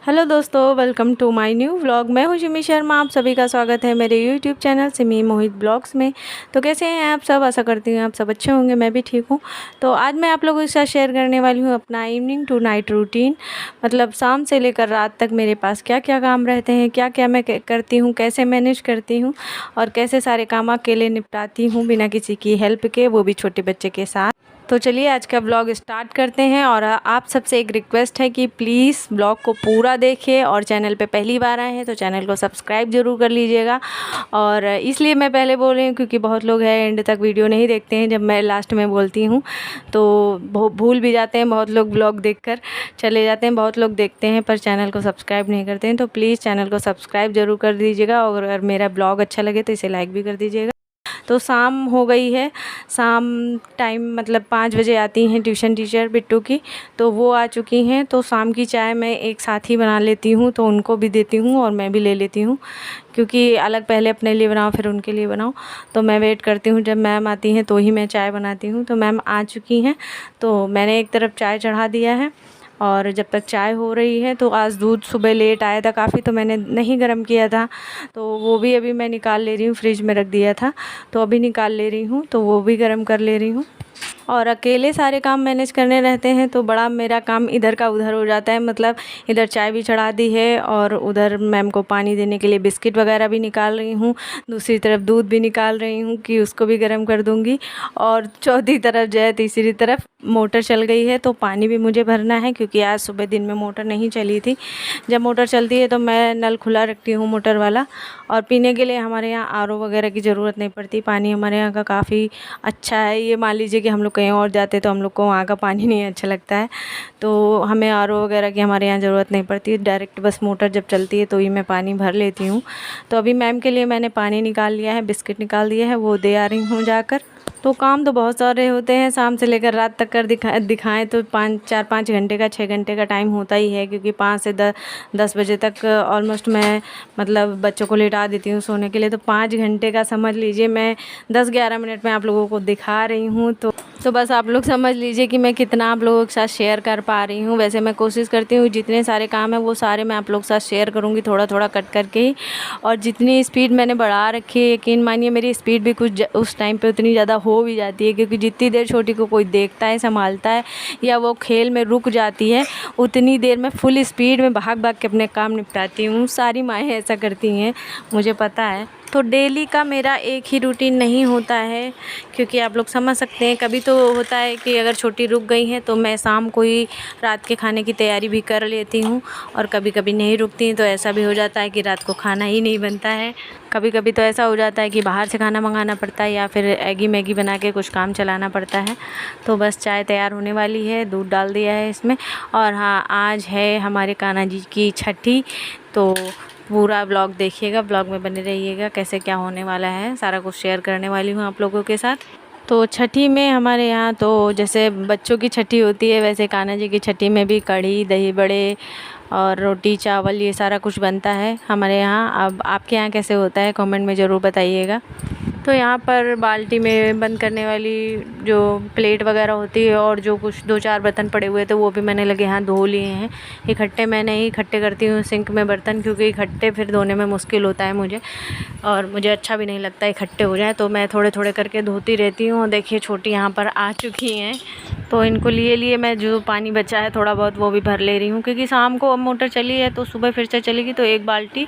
Hello दोस्तों, welcome to my new vlog. मैं हूं सिमी शर्मा। आप सभी का स्वागत है मेरे यूट्यूब चैनल सिमी मोहित ब्लॉग्स में। तो कैसे हैं आप सब? आशा करती हूँ आप सब अच्छे होंगे, मैं भी ठीक हूँ। तो आज मैं आप लोगों के साथ शेयर करने वाली हूँ अपना इवनिंग टू नाइट रूटीन। मतलब शाम से लेकर रात तक मेरे पास क्या क्या काम रहते हैं, क्या क्या मैं करती हूँ, कैसे मैनेज करती हूँ और कैसे सारे काम अकेले निपटाती हूँ बिना किसी की हेल्प के, वो भी छोटे बच्चे के साथ। तो चलिए आज का ब्लॉग स्टार्ट करते हैं। और आप सबसे एक रिक्वेस्ट है कि प्लीज़ ब्लॉग को पूरा देखिए और चैनल पे पहली बार आए हैं तो चैनल को सब्सक्राइब ज़रूर कर लीजिएगा। और इसलिए मैं पहले बोल रही हूँ क्योंकि बहुत लोग हैं एंड तक वीडियो नहीं देखते हैं, जब मैं लास्ट में बोलती हूँ तो भूल भी जाते हैं। बहुत लोग ब्लॉग देखकर चले जाते हैं, बहुत लोग देखते हैं पर चैनल को सब्सक्राइब नहीं करते हैं। तो प्लीज़ चैनल को सब्सक्राइब ज़रूर कर दीजिएगा और अगर मेरा ब्लॉग अच्छा लगे तो इसे लाइक भी कर दीजिएगा। तो शाम हो गई है, शाम टाइम मतलब 5 बजे आती हैं ट्यूशन टीचर बिट्टू की, तो वो आ चुकी हैं। तो शाम की चाय मैं एक साथ ही बना लेती हूँ, तो उनको भी देती हूँ और मैं भी ले लेती हूँ, क्योंकि अलग पहले अपने लिए बनाओ फिर उनके लिए बनाओ। तो मैं वेट करती हूँ जब मैम आती हैं तो ही मैं चाय बनाती हूँ। तो मैम आ चुकी हैं तो मैंने एक तरफ चाय चढ़ा दिया है और जब तक चाय हो रही है तो आज दूध सुबह लेट आया था काफ़ी, तो मैंने नहीं गर्म किया था, तो वो भी अभी मैं निकाल ले रही हूँ। फ्रिज में रख दिया था तो अभी निकाल ले रही हूँ, तो वो भी गर्म कर ले रही हूँ। और अकेले सारे काम मैनेज करने रहते हैं तो बड़ा मेरा काम इधर का उधर हो जाता है। मतलब इधर चाय भी चढ़ा दी है और उधर मैम को पानी देने के लिए बिस्किट वगैरह भी निकाल रही हूँ, दूसरी तरफ दूध भी निकाल रही हूँ कि उसको भी गर्म कर दूँगी। और चौथी तरफ जो है, तीसरी तरफ मोटर चल गई है तो पानी भी मुझे भरना है, क्योंकि आज सुबह दिन में मोटर नहीं चली थी। जब मोटर चलती है तो मैं नल खुला रखती हूँ मोटर वाला। और पीने के लिए हमारे यहाँ आरओ वगैरह की ज़रूरत नहीं पड़ती। पानी हमारे यहाँ का काफ़ी अच्छा है। ये मान लीजिए कि हम लोग कहीं और जाते तो हम लोग को वहाँ का पानी नहीं अच्छा लगता है, तो हमें आरओ वगैरह की हमारे यहाँ ज़रूरत नहीं पड़ती। डायरेक्ट बस मोटर जब चलती है तो ही मैं पानी भर लेती हूँ। तो अभी मैम के लिए मैंने पानी निकाल लिया है, बिस्किट निकाल दिया है, वो दे आ रही हूँ जाकर। तो काम तो बहुत सारे होते हैं, शाम से लेकर रात तक कर दिखाएं तो 5 घंटे का 6 घंटे का टाइम होता ही है, क्योंकि 5 से 10 बजे तक ऑलमोस्ट मैं मतलब बच्चों को लेटा देती हूँ सोने के लिए। तो 5 घंटे का समझ लीजिए मैं 10-11 मिनट में आप लोगों को दिखा रही हूँ। तो बस आप लोग समझ लीजिए कि मैं कितना आप लोगों के साथ शेयर कर पा रही हूँ। वैसे मैं कोशिश करती हूँ जितने सारे काम हैं वो सारे मैं आप लोग के साथ शेयर करूँगी, थोड़ा थोड़ा कट करके ही। और जितनी स्पीड मैंने बढ़ा रखी है, यकीन मानिए मेरी स्पीड भी कुछ उस टाइम पे उतनी ज़्यादा हो भी जाती है, क्योंकि जितनी देर छोटी को कोई देखता है, संभालता है या वो खेल में रुक जाती है, उतनी देर मैं फुल स्पीड में भाग भाग के अपने काम निपटाती हूँ। सारी माएँ ऐसा करती हैं, मुझे पता है। तो डेली का मेरा एक ही रूटीन नहीं होता है, क्योंकि आप लोग समझ सकते हैं कभी तो होता है कि अगर छोटी रुक गई है तो मैं शाम को ही रात के खाने की तैयारी भी कर लेती हूँ, और कभी कभी नहीं रुकती तो ऐसा भी हो जाता है कि रात को खाना ही नहीं बनता है। कभी कभी तो ऐसा हो जाता है कि बाहर से खाना मंगाना पड़ता है या फिर एगी मैगी बना के कुछ काम चलाना पड़ता है। तो बस चाय तैयार होने वाली है, दूध डाल दिया है इसमें। और हाँ, आज है हमारे कान्हा जी की छठी, तो पूरा ब्लॉग देखिएगा, ब्लॉग में बने रहिएगा। कैसे क्या होने वाला है सारा कुछ शेयर करने वाली हूँ आप लोगों के साथ। तो छठी में हमारे यहाँ तो जैसे बच्चों की छठी होती है, वैसे कान्हा जी की छठी में भी कढ़ी, दही बड़े और रोटी चावल ये सारा कुछ बनता है हमारे यहाँ। अब आपके यहाँ कैसे होता है कमेंट में ज़रूर बताइएगा। तो यहाँ पर बाल्टी में बंद करने वाली जो प्लेट वगैरह होती है और जो कुछ 2-4 बर्तन पड़े हुए थे वो भी मैंने लगे हाथ धो लिए हैं। इकट्ठे मैं नहीं इकट्ठे करती हूँ सिंक में बर्तन, क्योंकि इकट्ठे फिर धोने में मुश्किल होता है मुझे, और मुझे अच्छा भी नहीं लगता इकट्ठे हो जाए। तो मैं थोड़े थोड़े करके धोती रहती हूँ। देखिए छोटी यहाँ पर आ चुकी हैं, तो इनको लिए मैं जो पानी बचा है थोड़ा बहुत वो भी भर ले रही हूँ, क्योंकि शाम को अब मोटर चली है तो सुबह फिर से चलेगी तो एक बाल्टी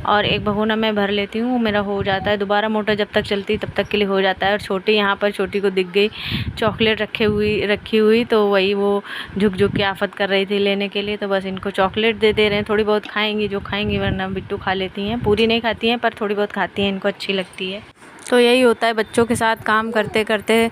और एक भगोना मैं भर लेती हूँ, मेरा हो जाता है। दोबारा मोटर जब तक चलती तब तक के लिए हो जाता है। और छोटी यहाँ पर छोटी को दिख गई चॉकलेट रखी हुई, तो वही वो झुक झुक के आफत कर रही थी लेने के लिए। तो बस इनको चॉकलेट दे रहे हैं, थोड़ी बहुत खाएंगी जो खाएंगी, वरना बिट्टू खा लेती हैं। पूरी नहीं खाती हैं पर थोड़ी बहुत खाती हैं, इनको अच्छी लगती है। तो यही होता है बच्चों के साथ काम करते करते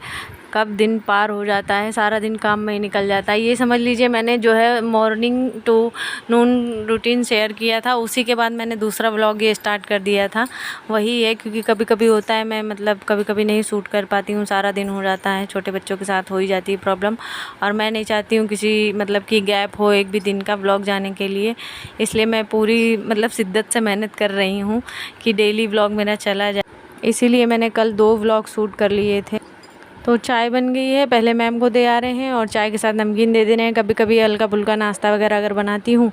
कब दिन पार हो जाता है, सारा दिन काम में ही निकल जाता है। ये समझ लीजिए मैंने जो है morning to noon routine share किया था, उसी के बाद मैंने दूसरा व्लॉग ये स्टार्ट कर दिया था। वही है, क्योंकि कभी कभी होता है मैं मतलब कभी कभी नहीं शूट कर पाती हूँ, सारा दिन हो जाता है, छोटे बच्चों के साथ हो ही जाती है प्रॉब्लम। और मैं नहीं चाहती हूँ किसी मतलब कि गैप हो एक भी दिन का व्लॉग जाने के लिए, इसलिए मैं पूरी मतलब शिद्दत से मेहनत कर रही हूँ कि डेली व्लॉग मेरा चला जाए। इसीलिए मैंने कल 2 व्लॉग शूट कर लिए थे। तो चाय बन गई है, पहले मैम को दे आ रहे हैं और चाय के साथ नमकीन दे रहे हैं। कभी कभी हल्का फुल्का नाश्ता वगैरह अगर बनाती हूँ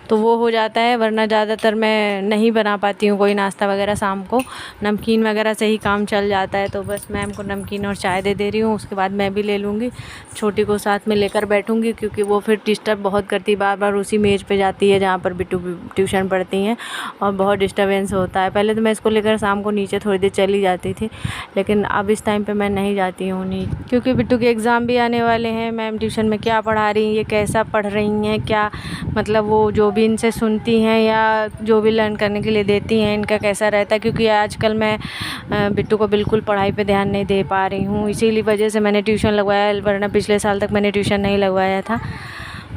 तो वो हो जाता है, वरना ज़्यादातर मैं नहीं बना पाती हूँ कोई नाश्ता वगैरह शाम को। नमकीन वगैरह से ही काम चल जाता है। तो बस मैम को नमकीन और चाय दे रही हूँ, उसके बाद मैं भी ले लूँगी। छोटी को साथ में लेकर बैठूँगी क्योंकि वो फिर डिस्टर्ब बहुत करती है, बार बार उसी मेज़ पे जाती है जहाँ पर बिट्टू ट्यूशन पढ़ती हैं, और बहुत डिस्टर्बेंस होता है। पहले तो मैं इसको लेकर शाम को नीचे थोड़ी देर चली जाती थी, लेकिन अब इस टाइम पे मैं नहीं जाती हूँ नीचे, क्योंकि बिट्टू के एग्ज़ाम भी आने वाले हैं। मैम ट्यूशन में क्या पढ़ा रही हैं, ये कैसा पढ़ रही हैं, क्या मतलब वो जो भी इनसे सुनती हैं या जो भी लर्न करने के लिए देती हैं इनका कैसा रहता है। क्योंकि आजकल मैं बिट्टू को बिल्कुल पढ़ाई पे ध्यान नहीं दे पा रही हूँ, इसीलिए वजह से मैंने ट्यूशन लगवाया, वरना पिछले साल तक मैंने ट्यूशन नहीं लगवाया था,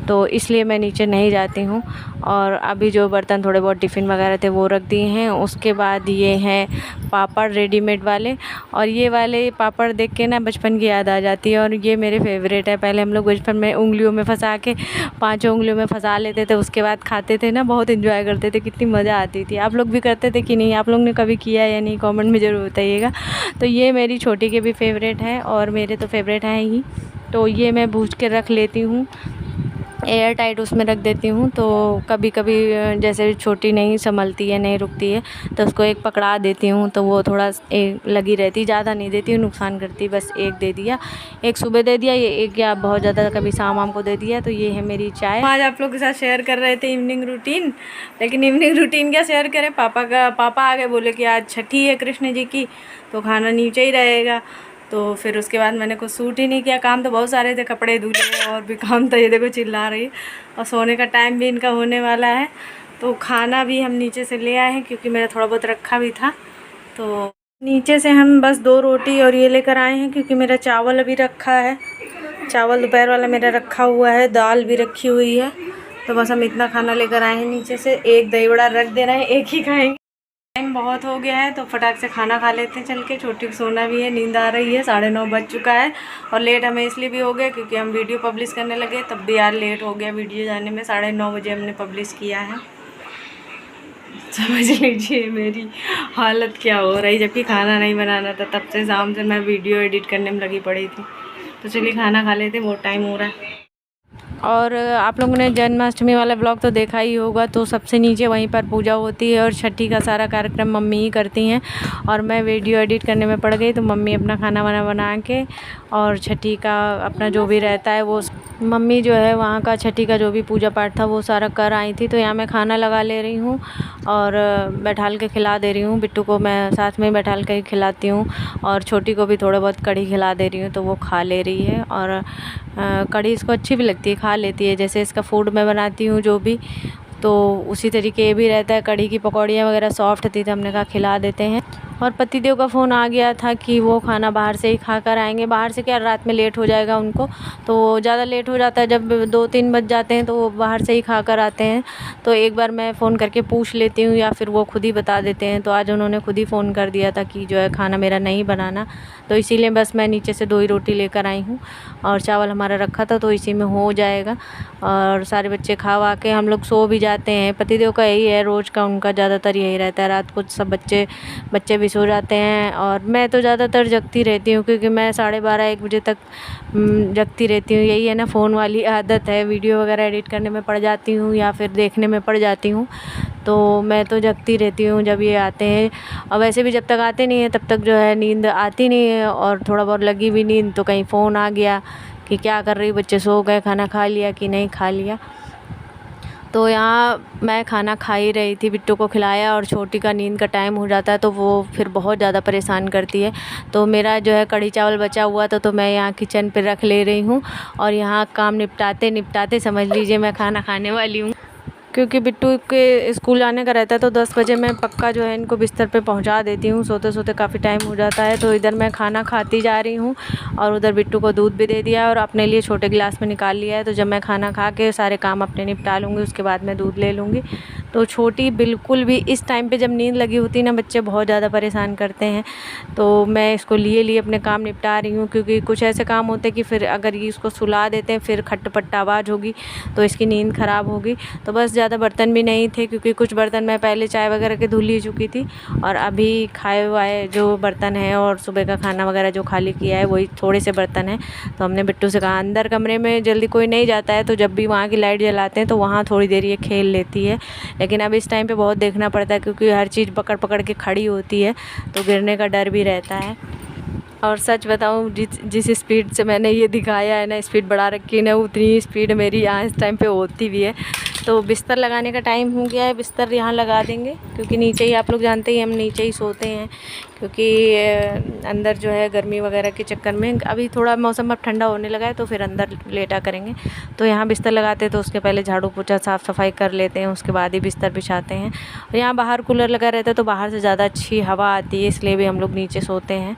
तो इसलिए मैं नीचे नहीं जाती हूँ। और अभी जो बर्तन थोड़े बहुत टिफ़िन वगैरह थे वो रख दिए हैं। उसके बाद ये हैं पापड़ रेडीमेड वाले, और ये वाले पापड़ देख के ना बचपन की याद आ जाती है, और ये मेरे फेवरेट है। पहले हम लोग बचपन में उंगलियों में फंसा के 5 उंगलियों में फंसा लेते थे, उसके बाद खाते थे ना, बहुत इन्जॉय करते थे, कितनी मज़ा आती थी। आप लोग भी करते थे कि नहीं? आप लोग ने कभी किया या नहीं, कॉमेंट में ज़रूर बताइएगा। तो ये मेरी छोटी के भी फेवरेट है और मेरे तो फेवरेट हैं ही। तो ये मैं भूज के रख लेती हूँ, एयर टाइट उसमें रख देती हूँ। तो कभी कभी जैसे छोटी नहीं संभलती है, नहीं रुकती है, तो उसको एक पकड़ा देती हूँ, तो वो थोड़ा लगी रहती, ज़्यादा नहीं देती हूँ, नुकसान करती। बस एक दे दिया, एक सुबह दे दिया, ये एक या बहुत ज़्यादा कभी शाम को दे दिया। तो ये है मेरी चाय। आज आप लोग के साथ शेयर कर रहे थे इवनिंग रूटीन, लेकिन इवनिंग रूटीन क्या शेयर करें, पापा आगे बोले कि आज छठी है कृष्ण जी की, तो खाना नीचे ही रहेगा। तो फिर उसके बाद मैंने कुछ सूट ही नहीं किया। काम तो बहुत सारे थे, कपड़े धुले और भी काम था। ये देखो चिल्ला रही है, और सोने का टाइम भी इनका होने वाला है। तो खाना भी हम नीचे से ले आए हैं, क्योंकि मेरा थोड़ा बहुत रखा भी था। तो नीचे से हम बस 2 रोटी और ये लेकर आए हैं, क्योंकि मेरा चावल अभी रखा है, चावल दोपहर वाला मेरा रखा हुआ है, दाल भी रखी हुई है। तो बस हम इतना खाना लेकर आए हैं नीचे से। एक दही बड़ा रख दे रहे हैं, एक ही खाएंगे। टाइम बहुत हो गया है, तो फटाक से खाना खा लेते हैं चल के। छोटी को सोना भी है, नींद आ रही है, 9:30 बज चुका है। और लेट हमें इसलिए भी हो गया क्योंकि हम वीडियो पब्लिश करने लगे, तब भी यार लेट हो गया वीडियो जाने में। 9:30 बजे हमने पब्लिश किया है। समझ लीजिए मेरी हालत क्या हो रही, जबकि खाना नहीं बनाना था। तब से शाम से मैं वीडियो एडिट करने में लगी पड़ी थी। तो चलिए खाना खा लेते, बहुत टाइम हो रहा है। और आप लोगों ने जन्माष्टमी वाला ब्लॉग तो देखा ही होगा। तो सबसे नीचे वहीं पर पूजा होती है, और छठी का सारा कार्यक्रम मम्मी ही करती हैं, और मैं वीडियो एडिट करने में पड़ गई। तो मम्मी अपना खाना वाना बना के, और छठी का अपना जो भी रहता है वो मम्मी जो है वहाँ का छठी का जो भी पूजा पाठ था वो सारा कर आई थी। तो यहाँ मैं खाना लगा ले रही हूँ और बैठाल के खिला दे रही हूँ। बिट्टू को मैं साथ में बैठाल के ही खिलाती हूँ, और छोटी को भी थोड़ा बहुत कढ़ी खिला दे रही हूँ, तो वो खा ले रही है। और कढ़ी इसको अच्छी भी लगती है, खा लेती है। जैसे इसका फूड मैं बनाती हूँ जो भी, तो उसी तरीके ये भी रहता है। कढ़ी की पकौड़ियाँ वगैरह सॉफ्ट थी, तो हमने कहा खिला देते हैं। और पतिदेव का फ़ोन आ गया था कि वो खाना बाहर से ही खा कर आएंगे। बाहर से क्या, रात में लेट हो जाएगा उनको, तो ज़्यादा लेट हो जाता है। जब 2-3 बज जाते हैं तो वो बाहर से ही खा कर आते हैं। तो एक बार मैं फ़ोन करके पूछ लेती हूँ, या फिर वो खुद ही बता देते हैं। तो आज उन्होंने खुद ही फ़ोन कर दिया था कि जो है खाना मेरा नहीं बनाना। तो इसीलिए बस मैं नीचे से 2 ही रोटी लेकर आई हूँ, और चावल हमारा रखा था, तो इसी में हो जाएगा। और सारे बच्चे खा वा के हम लोग सो भी जाते हैं। पतिदेव का यही है, रोज़ का उनका ज़्यादातर यही रहता है। रात को सब बच्चे भी सो जाते हैं, और मैं तो ज़्यादातर जगती रहती हूँ, क्योंकि मैं 12:30-1 बजे तक जगती रहती हूँ। यही है ना, फ़ोन वाली आदत है। वीडियो वगैरह एडिट करने में पड़ जाती हूँ, या फिर देखने में पड़ जाती हूँ। तो मैं तो जगती रहती हूँ जब ये आते हैं। और वैसे भी जब तक आते नहीं हैं तब तक जो है नींद आती नहीं है, और थोड़ा बहुत लगी भी नींद तो कहीं फ़ोन आ गया कि क्या कर रही, बच्चे सो गए, खाना खा लिया कि नहीं खा लिया। तो यहाँ मैं खाना खा ही रही थी, बिट्टू को खिलाया, और छोटी का नींद का टाइम हो जाता है तो वो फिर बहुत ज़्यादा परेशान करती है। तो मेरा जो है कढ़ी चावल बचा हुआ था, तो मैं यहाँ किचन पे रख ले रही हूँ, और यहाँ काम निपटाते समझ लीजिए मैं खाना खाने वाली हूँ। क्योंकि बिट्टू के स्कूल जाने का रहता है, तो 10 बजे मैं पक्का जो है इनको बिस्तर पे पहुंचा देती हूँ। सोते सोते काफ़ी टाइम हो जाता है। तो इधर मैं खाना खाती जा रही हूँ, और उधर बिट्टू को दूध भी दे दिया और अपने लिए छोटे गिलास में निकाल लिया है। तो जब मैं खाना खा के सारे काम अपने निपटा लूँगी, उसके बाद मैं दूध ले लूँगी। तो छोटी बिल्कुल भी इस टाइम पे जब नींद लगी होती है ना, बच्चे बहुत ज़्यादा परेशान करते हैं। तो मैं इसको लिए अपने काम निपटा रही हूँ, क्योंकि कुछ ऐसे काम होते हैं कि फिर अगर ये इसको सुला देते हैं फिर खट-पट आवाज़ होगी तो इसकी नींद ख़राब होगी। तो बस ज़्यादा बर्तन भी नहीं थे, क्योंकि कुछ बर्तन मैं पहले चाय वगैरह के धुल ही चुकी थी, और अभी खाए वाए जो बर्तन हैं और सुबह का खाना वगैरह जो खाली किया है वही थोड़े से बर्तन हैं। तो हमने बिट्टू से कहा, अंदर कमरे में जल्दी कोई नहीं जाता है, तो जब भी वहाँ की लाइट जलाते हैं तो वहाँ थोड़ी देर ये खेल लेती है। लेकिन अब इस टाइम पे बहुत देखना पड़ता है, क्योंकि हर चीज़ पकड़ पकड़ के खड़ी होती है, तो गिरने का डर भी रहता है। और सच बताऊं, जिस स्पीड से मैंने ये दिखाया है ना, स्पीड बढ़ा रखी है ना, उतनी स्पीड मेरी यहाँ इस टाइम पे होती भी है। तो बिस्तर लगाने का टाइम हो गया है, बिस्तर यहाँ लगा देंगे, क्योंकि नीचे ही आप लोग जानते ही हम नीचे ही सोते हैं, क्योंकि अंदर जो है गर्मी वगैरह के चक्कर में अभी थोड़ा मौसम अब ठंडा होने लगा है, तो फिर अंदर लेटा करेंगे। तो यहाँ बिस्तर लगाते हैं तो उसके पहले झाड़ू पोछा साफ़ सफाई कर लेते हैं, उसके बाद ही बिस्तर बिछाते हैं। और यहाँ बाहर कूलर लगा रहता है तो बाहर से ज़्यादा अच्छी हवा आती है, इसलिए भी हम लोग नीचे सोते हैं।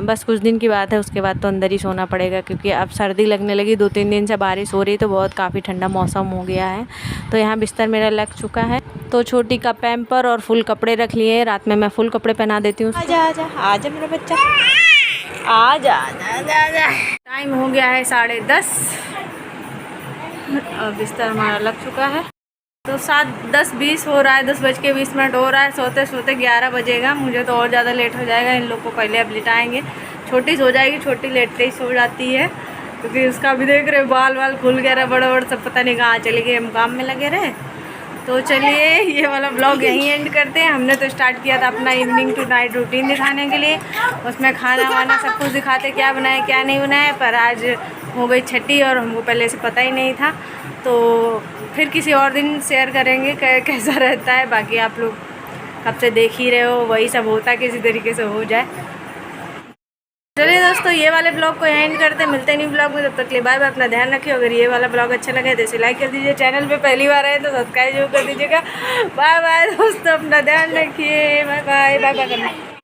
बस कुछ दिन की बात है, उसके बाद तो अंदर ही सोना पड़ेगा, क्योंकि अब सर्दी लगने लगी। 2-3 दिन से बारिश हो रही तो बहुत काफ़ी ठंडा मौसम हो गया है। तो यहाँ बिस्तर मेरा लग चुका है। तो छोटी का पैम्पर और फुल कपड़े रख लिए, रात में मैं फुल कपड़े पहना देती हूँ। आजा आजा आजा मेरा बच्चा, आजा आजा आजा आजा। टाइम हो गया है 10:30 और बिस्तर हमारा लग चुका है। तो 7:10-20 हो रहा है, 10:20 हो रहा है। सोते सोते 11 बजेगा। मुझे तो और ज़्यादा लेट हो जाएगा। इन लोग को पहले अब लिटाएंगे। छोटी सो जाएगी, छोटी लेटते ही सो जाती है, क्योंकि उसका भी देख रहे बाल वाल खुल गया रहा, बड़े बड़े सब पता नहीं कहाँ चले गए, हम काम में लगे रहे। तो चलिए ये वाला ब्लॉग यहीं एंड करते हैं। हमने तो स्टार्ट किया था अपना इवनिंग टू नाइट रूटीन दिखाने के लिए, उसमें खाना वाना सब कुछ दिखाते, क्या बनाए क्या नहीं बनाए। पर आज हो गई छठी और हमको पहले से पता ही नहीं था, तो फिर किसी और दिन शेयर करेंगे कैसा रहता है। बाकी आप लोग कब से देख ही रहे हो, वही सब होता किसी तरीके से हो जाए। चलिए दोस्तों, ये वाले ब्लॉग को एंड करते हैं, मिलते नहीं ब्लॉग में। तब तक के लिए बाय बाय, अपना ध्यान रखिए। अगर ये वाला ब्लॉग अच्छा लगे तो इसे लाइक कर दीजिए, चैनल पे पहली बार आए तो सब्सक्राइब जरूर कर दीजिएगा। बाय बाय दोस्तों, अपना ध्यान रखिए, बाय बाय बाय बाय करना।